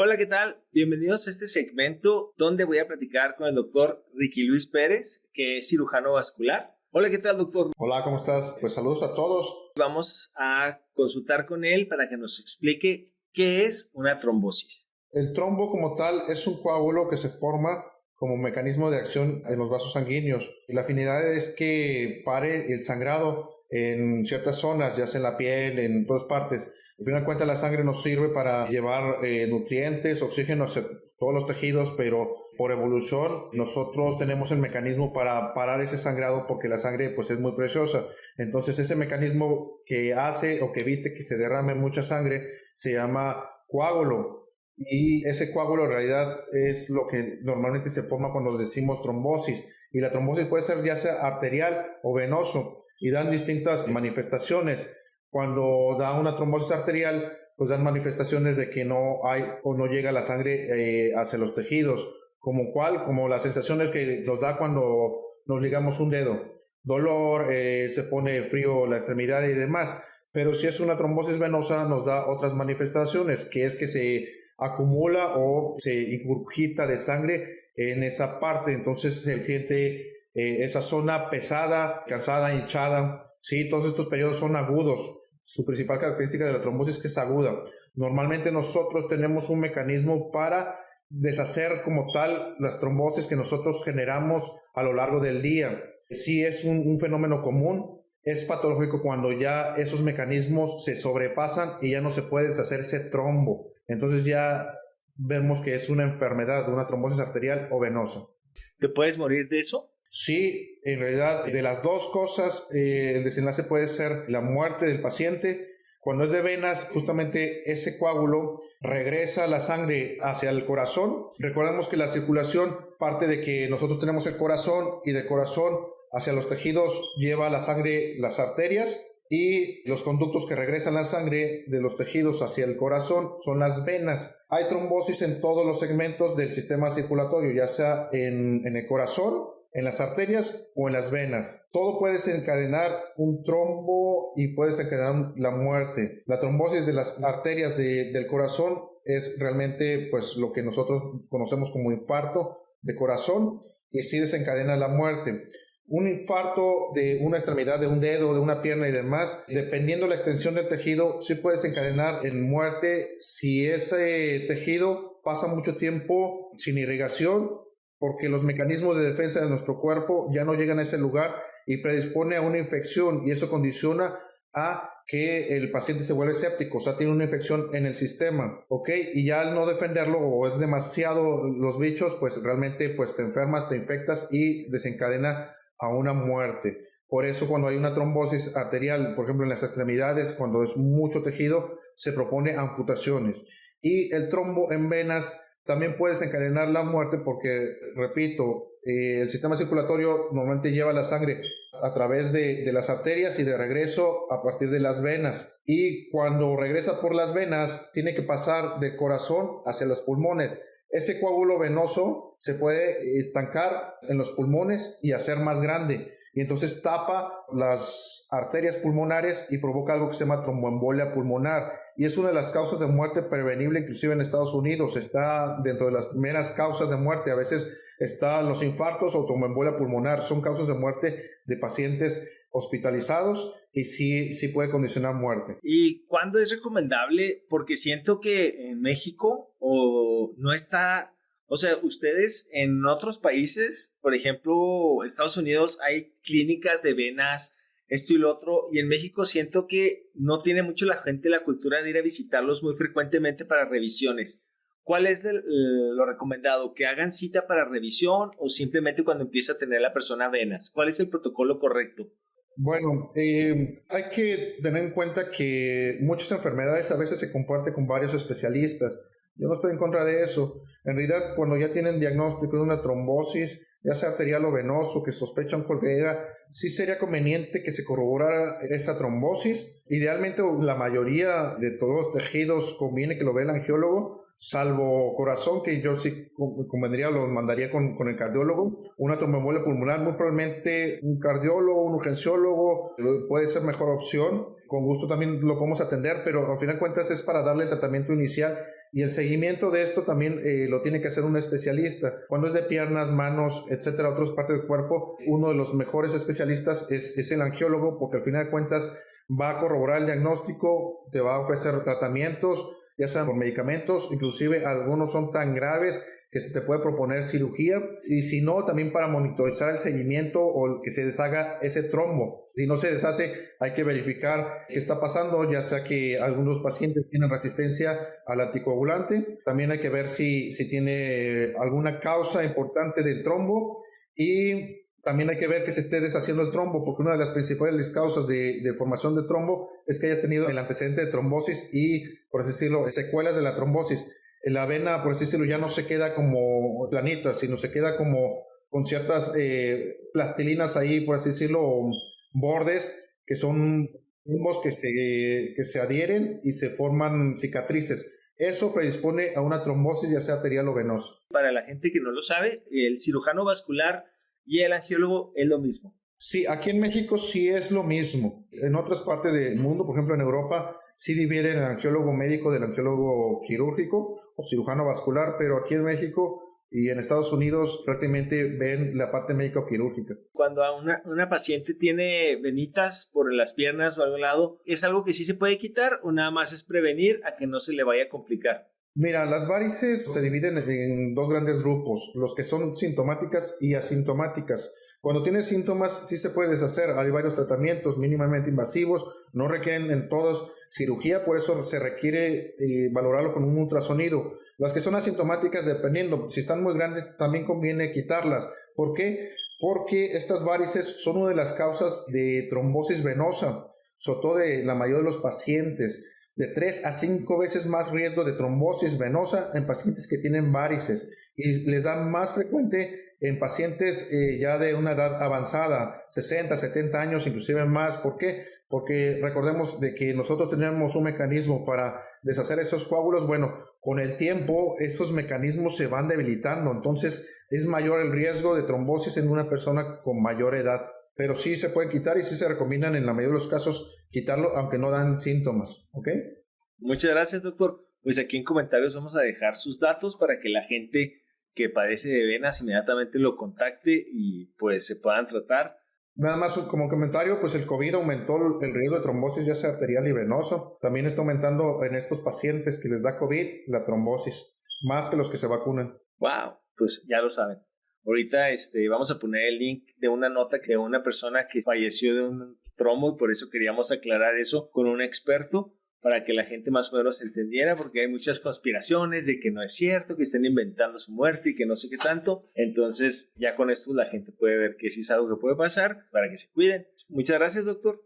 Hola, ¿qué tal? Bienvenidos a este segmento donde voy a platicar con el doctor Ricky Luis Pérez, que es cirujano vascular. Hola, ¿qué tal, doctor? Hola, ¿cómo estás? Pues saludos a todos. Vamos a consultar con él para que nos explique qué es una trombosis. El trombo como tal es un coágulo que se forma como mecanismo de acción en los vasos sanguíneos. Y la finalidad es que pare el sangrado en ciertas zonas, ya sea en la piel, en todas partes. Al final de cuentas, la sangre nos sirve para llevar nutrientes, oxígeno hacia todos los tejidos, pero por evolución nosotros tenemos el mecanismo para parar ese sangrado porque la sangre pues es muy preciosa. Entonces ese mecanismo que hace o que evite que se derrame mucha sangre se llama coágulo. Y ese coágulo en realidad es lo que normalmente se forma cuando decimos trombosis. Y la trombosis puede ser ya sea arterial o venoso y dan distintas manifestaciones. Cuando da una trombosis arterial, pues dan manifestaciones de que no hay o no llega la sangre hacia los tejidos, como las sensaciones que nos da cuando nos ligamos un dedo, dolor, se pone frío la extremidad y demás. Pero si es una trombosis venosa, nos da otras manifestaciones, que es que se acumula o se ingurgita de sangre en esa parte, entonces se siente esa zona pesada, cansada, hinchada. Sí, todos estos periodos son agudos. Su principal característica de la trombosis es que es aguda. Normalmente nosotros tenemos un mecanismo para deshacer como tal las trombosis que nosotros generamos a lo largo del día. Sí es un fenómeno común. Es patológico cuando ya esos mecanismos se sobrepasan y ya no se puede deshacer ese trombo. Entonces ya vemos que es una enfermedad, una trombosis arterial o venosa. ¿Te puedes morir de eso? Sí, en realidad de las dos cosas, el desenlace puede ser la muerte del paciente. Cuando es de venas, justamente ese coágulo regresa la sangre hacia el corazón. Recordemos que la circulación parte de que nosotros tenemos el corazón y del corazón hacia los tejidos lleva la sangre las arterias y los conductos que regresan la sangre de los tejidos hacia el corazón son las venas. Hay trombosis en todos los segmentos del sistema circulatorio, ya sea en el corazón, en las arterias o en las venas. Todo puede desencadenar un trombo y puede desencadenar la muerte. La trombosis de las arterias del corazón es realmente pues lo que nosotros conocemos como infarto de corazón y sí desencadena la muerte. Un infarto de una extremidad, de un dedo, de una pierna y demás, dependiendo de la extensión del tejido, sí puede desencadenar en muerte si ese tejido pasa mucho tiempo sin irrigación, porque los mecanismos de defensa de nuestro cuerpo ya no llegan a ese lugar y predispone a una infección y eso condiciona a que el paciente se vuelve séptico, o sea, tiene una infección en el sistema, ¿ok? Y ya al no defenderlo o es demasiado los bichos, pues realmente pues te enfermas, te infectas y desencadena a una muerte. Por eso cuando hay una trombosis arterial, por ejemplo en las extremidades, cuando es mucho tejido, se propone amputaciones. Y el trombo en venas también puede desencadenar la muerte porque, repito, el sistema circulatorio normalmente lleva la sangre a través de las arterias y de regreso a partir de las venas. Y cuando regresa por las venas, tiene que pasar del corazón hacia los pulmones. Ese coágulo venoso se puede estancar en los pulmones y hacer más grande. Y entonces tapa las arterias pulmonares y provoca algo que se llama tromboembolia pulmonar. Y es una de las causas de muerte prevenible, inclusive en Estados Unidos. Está dentro de las primeras causas de muerte. A veces están los infartos o tromboembolia pulmonar. Son causas de muerte de pacientes hospitalizados y sí puede condicionar muerte. ¿Y cuándo es recomendable? Porque siento que en México o no está, o sea, ustedes en otros países, por ejemplo, Estados Unidos, hay clínicas de venas, esto y lo otro, y en México siento que no tiene mucho la gente la cultura de ir a visitarlos muy frecuentemente para revisiones. ¿Cuál es lo recomendado? ¿Que hagan cita para revisión o simplemente cuando empieza a tener la persona venas? ¿Cuál es el protocolo correcto? Bueno, hay que tener en cuenta que muchas enfermedades a veces se comparten con varios especialistas. Yo no estoy en contra de eso. En realidad, cuando ya tienen diagnóstico de una trombosis, ya sea arterial o venoso, que sospechan colega, sí sería conveniente que se corroborara esa trombosis. Idealmente, la mayoría de todos los tejidos conviene que lo vea el angiólogo, salvo corazón, que yo sí convendría, lo mandaría con el cardiólogo. Una tromboembolia pulmonar, muy probablemente un cardiólogo, un urgenciólogo puede ser mejor opción. Con gusto también lo podemos atender, pero al final de cuentas es para darle el tratamiento inicial Y el seguimiento de esto también lo tiene que hacer un especialista. Cuando es de piernas, manos, etcétera, otras partes del cuerpo, uno de los mejores especialistas es el angiólogo, porque al final de cuentas va a corroborar el diagnóstico, te va a ofrecer tratamientos, ya sean por medicamentos, inclusive algunos son tan graves que se te puede proponer cirugía, y si no, también para monitorizar el seguimiento o que se deshaga ese trombo. Si no se deshace, hay que verificar qué está pasando, ya sea que algunos pacientes tienen resistencia al anticoagulante. También hay que ver si tiene alguna causa importante del trombo, y también hay que ver que se esté deshaciendo el trombo, porque una de las principales causas de formación de trombo es que hayas tenido el antecedente de trombosis y, por así decirlo, secuelas de la trombosis. La vena, por así decirlo, ya no se queda como planita, sino se queda como con ciertas plastilinas ahí, por así decirlo, bordes, que son trombos que se adhieren y se forman cicatrices. Eso predispone a una trombosis, ya sea arterial o venosa. Para la gente que no lo sabe, el cirujano vascular y el angiólogo es lo mismo. Sí, aquí en México sí es lo mismo. En otras partes del mundo, por ejemplo en Europa, sí dividen el angiólogo médico del angiólogo quirúrgico o cirujano vascular, pero aquí en México y en Estados Unidos prácticamente ven la parte médico-quirúrgica. Cuando a una paciente tiene venitas por las piernas o a algún lado, ¿es algo que sí se puede quitar o nada más es prevenir a que no se le vaya a complicar? Mira, las varices se dividen en dos grandes grupos, los que son sintomáticas y asintomáticas. Cuando tienes síntomas, sí se puede deshacer. Hay varios tratamientos mínimamente invasivos, no requieren en todos cirugía, por eso se requiere valorarlo con un ultrasonido. Las que son asintomáticas, dependiendo, si están muy grandes, también conviene quitarlas. ¿Por qué? Porque estas varices son una de las causas de trombosis venosa, sobre todo de la mayoría de los pacientes. De 3 a 5 veces más riesgo de trombosis venosa en pacientes que tienen varices, y les da más frecuente en pacientes ya de una edad avanzada, 60, 70 años, inclusive más. ¿Por qué? Porque recordemos de que nosotros tenemos un mecanismo para deshacer esos coágulos. Bueno, con el tiempo esos mecanismos se van debilitando, entonces es mayor el riesgo de trombosis en una persona con mayor edad. Pero sí se pueden quitar y sí se recomiendan en la mayoría de los casos quitarlo, aunque no dan síntomas, ¿ok? Muchas gracias, doctor. Pues aquí en comentarios vamos a dejar sus datos para que la gente que padece de venas inmediatamente lo contacte y pues se puedan tratar. Nada más como comentario, pues el COVID aumentó el riesgo de trombosis, ya sea arterial y venoso. También está aumentando en estos pacientes que les da COVID la trombosis, más que los que se vacunan. Wow, pues ya lo saben. Ahorita vamos a poner el link de una nota que una persona que falleció de un trombo, y por eso queríamos aclarar eso con un experto para que la gente más o menos entendiera, porque hay muchas conspiraciones de que no es cierto, que estén inventando su muerte y que no sé qué tanto. Entonces ya con esto la gente puede ver que sí es algo que puede pasar para que se cuiden. Muchas gracias, doctor.